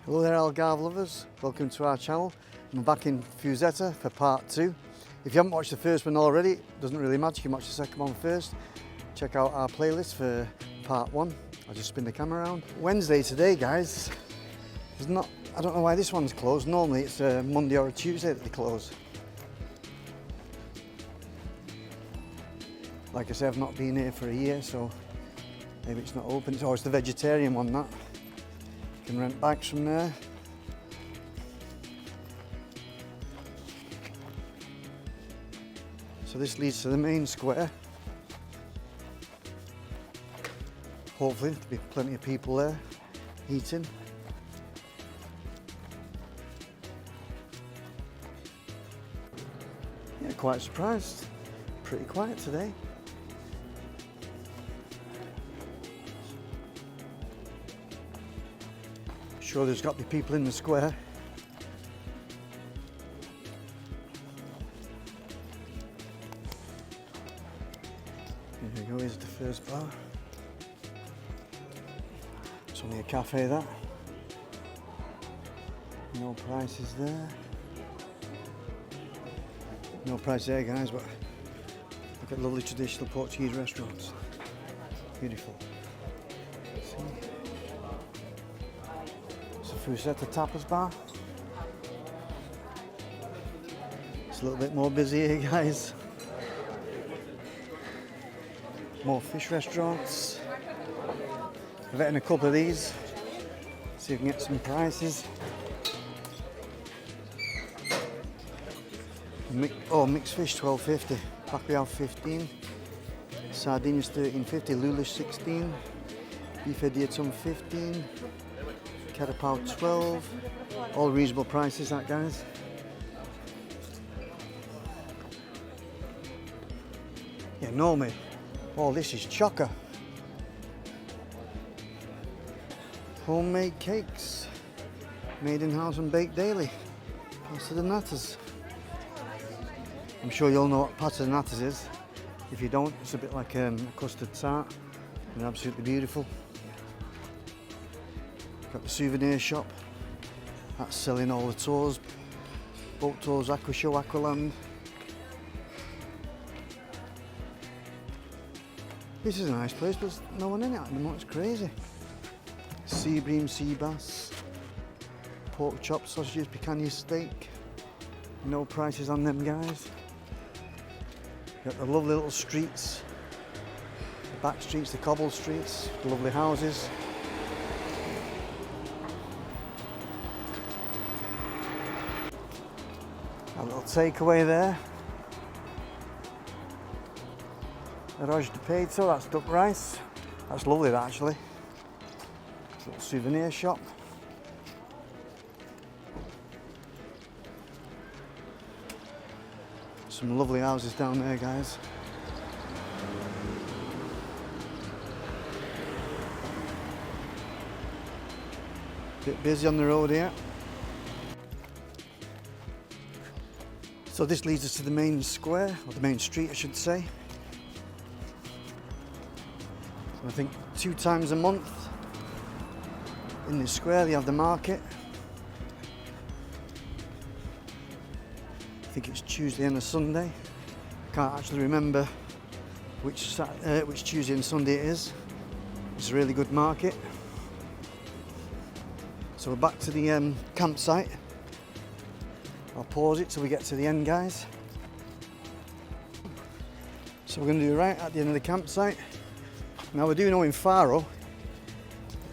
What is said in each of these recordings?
Hello there Algarve lovers, welcome to our channel. I'm back in Fuseta for part 2. If you haven't watched the first one already, it doesn't really matter, you can watch the second one first. Check out our playlist for part 1. I'll just spin the camera around. Wednesday today guys. I don't know why this one's closed. Normally it's a Monday or a Tuesday that they close. Like I said, I've not been here for a year, so maybe it's not open. It's always the vegetarian one, that. You can rent bikes from there. So this leads to the main square. Hopefully there'll be plenty of people there eating. Yeah, quite surprised. Pretty quiet today. Sure, there's got to be people in the square. Here we go, here's the first bar. It's only a cafe, that. No prices there. No price there guys, but look at lovely traditional Portuguese restaurants. Beautiful. See? It's a Fuseta tapas bar. It's a little bit more busy here guys. More fish restaurants. I've eaten a couple of these. See if we can get some prices. Mixed fish $12.50. Bacalhau $15. Sardines $13.50. Lulas $16. Bife diatom $15. Carapau $12. All reasonable prices, that guys. Yeah, normally all this is chocker. Homemade cakes, made in house and baked daily. Pasta de natas. I'm sure you all know what pasta de natas is. If you don't, it's a bit like a custard tart and absolutely beautiful. Got the souvenir shop. That's selling all the tours, boat tours, aqua show, Aqualand. This is a nice place, but there's no one in it at the moment. It's crazy. Sea bream, sea bass, pork chops, sausages, picanha steak. No prices on them guys. Got the lovely little streets, the back streets, the cobble streets, the lovely houses. A little takeaway there. Arroz de peito, that's duck rice. That's lovely that actually. Little souvenir shop. Some lovely houses down there guys. Bit busy on the road here. So this leads us to the main square, or the main street I should say. So I think 2 times a month in this square they have the market. I think it's Tuesday and a Sunday. I can't actually remember which Tuesday and Sunday it is. It's a really good market. So we're back to the campsite. I'll pause it till we get to the end guys. So we're going to do right at the end of the campsite. Now we do know in Faro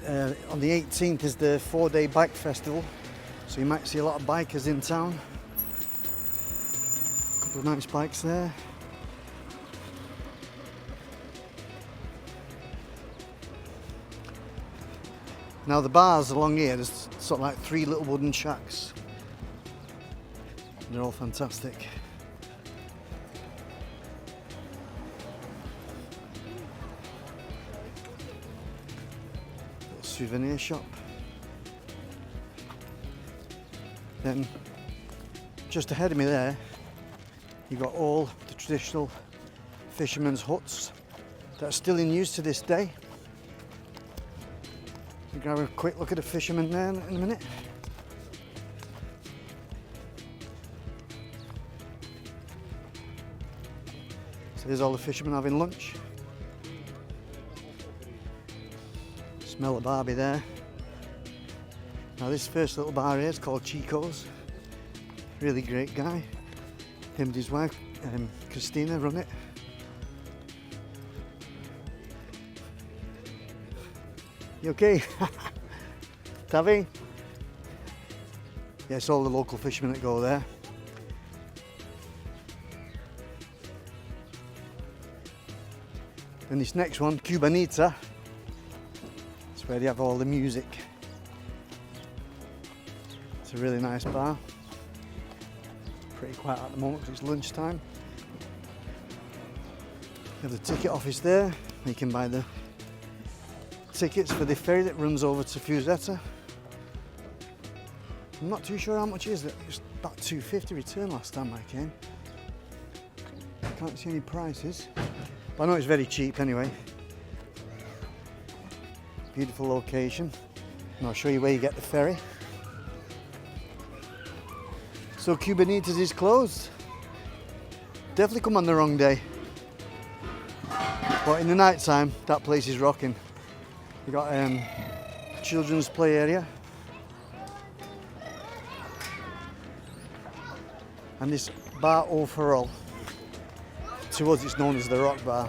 on the 18th is the 4-day bike festival, so you might see a lot of bikers in town. A couple of nice bikes there. Now the bars along here, there's sort of like 3 little wooden shacks. They're all fantastic. Souvenir shop. Then just ahead of me there you've got all the traditional fishermen's huts that are still in use to this day. We'll grab a quick look at the fishermen there in a minute. So there's all the fishermen having lunch. Smell the barbie there. Now this first little bar here is called Chico's. Really great guy. Him and his wife, Christina, run it. You okay? Tavi? Yeah, it's all the local fishermen that go there. And this next one, Cubanitos, it's where they have all the music. It's a really nice bar. Pretty quiet at the moment because it's lunchtime. You have the ticket office there. You can buy the tickets for the ferry that runs over to Fuseta. I'm not too sure how much it is. It was about $2.50 return last time I came. Can't see any prices. But I know it's very cheap anyway. Beautiful location. And I'll show you where you get the ferry. So Cubanitos is closed. Definitely come on the wrong day. But in the night time, that place is rocking. You got children's play area. And this bar overall, to us it's known as the rock bar.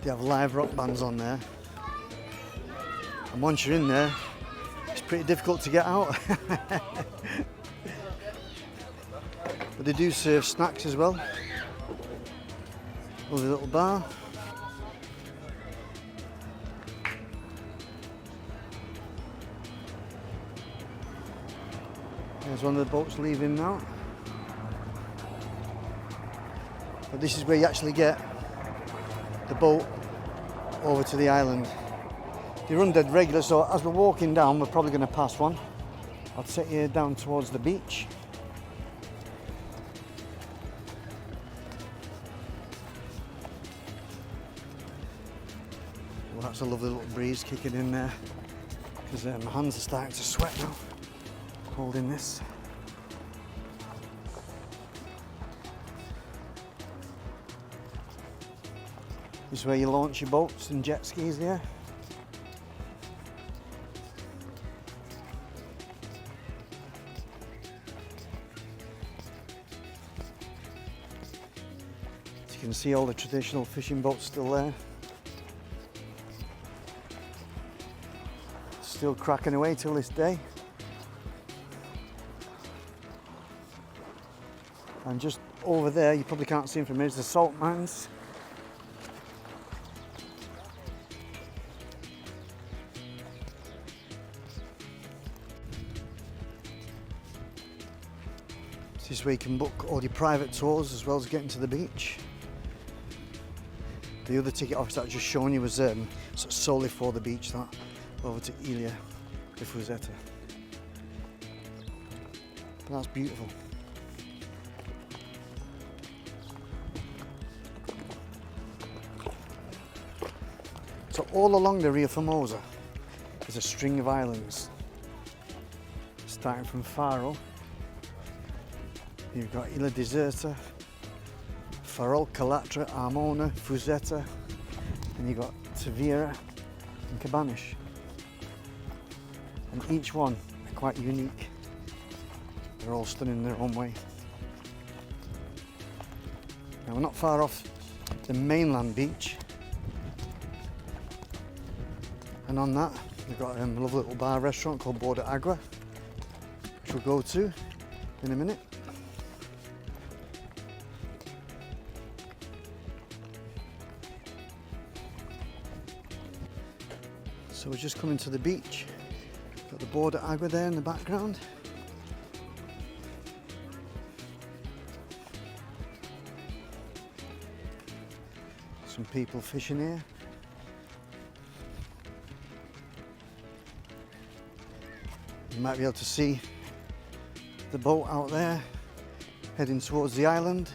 They have live rock bands on there. And once you're in there, it's pretty difficult to get out. But they do serve snacks as well. Lovely little bar. There's one of the boats leaving now. But this is where you actually get the boat over to the island. They run dead regular, so as we're walking down, we're probably going to pass one. I'll take you down towards the beach. Well, that's a lovely little breeze kicking in there, because my hands are starting to sweat now, holding this. This is where you launch your boats and jet skis there. As you can see, all the traditional fishing boats still there. Still cracking away till this day. And just over there, you probably can't see them from here, is the salt mines. This is where you can book all your private tours as well as getting to the beach. The other ticket office that I was just showing you was sort of solely for the beach, that over to Ilha de Fuseta. But that's beautiful. So all along the Rio Formosa is a string of islands, starting from Faro. You've got Ilha Deserta, Farol, Calatra, Armona, Fuseta, and you've got Tavira and Cabanas. And each one are quite unique. They're all stunning in their own way. Now we're not far off the mainland beach. And on that, we've got a lovely little bar restaurant called Borde Agua, which we'll go to in a minute. So we're just coming to the beach. Got the Borde Agua there in the background. Some people fishing here. You might be able to see the boat out there heading towards the island.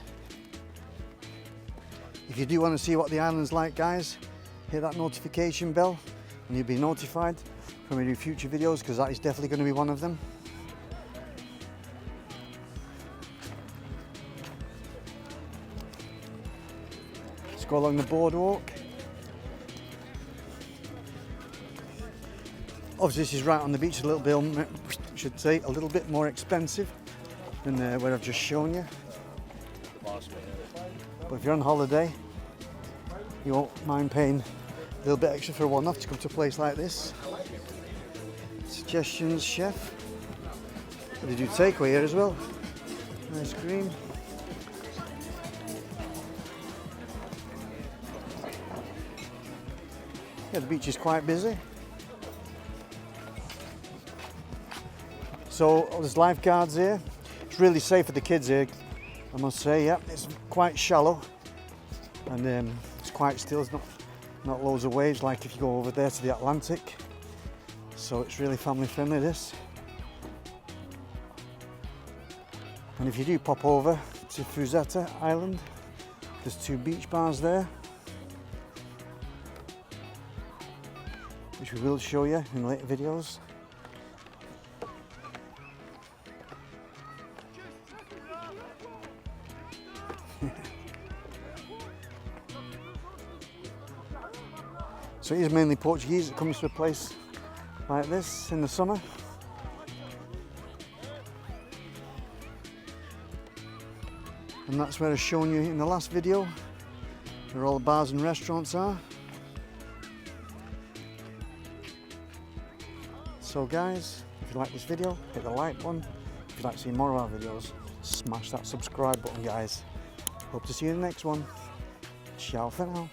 If you do want to see what the island's like, guys, hit that notification bell and you'll be notified when we do future videos, because that is definitely going to be one of them. Let's go along the boardwalk. Obviously this is right on the beach, a little bit, I should say, a little bit more expensive than where I've just shown you. But if you're on holiday, you won't mind paying a little bit extra for one off to come to a place like this. Suggestions, chef. They do takeaway here as well. Ice cream. Yeah, the beach is quite busy. So there's lifeguards here. It's really safe for the kids here, I must say. Yeah, it's quite shallow, and it's quite still. It's not loads of waves like if you go over there to the Atlantic. So it's really family friendly, this. And if you do pop over to Fuseta Island, there's 2 beach bars there, which we will show you in later videos. So it is mainly Portuguese that comes to a place like this in the summer. And that's where I've shown you in the last video, where all the bars and restaurants are. So guys, if you like this video, hit the like button. If you'd like to see more of our videos, smash that subscribe button, guys. Hope to see you in the next one. Ciao for now.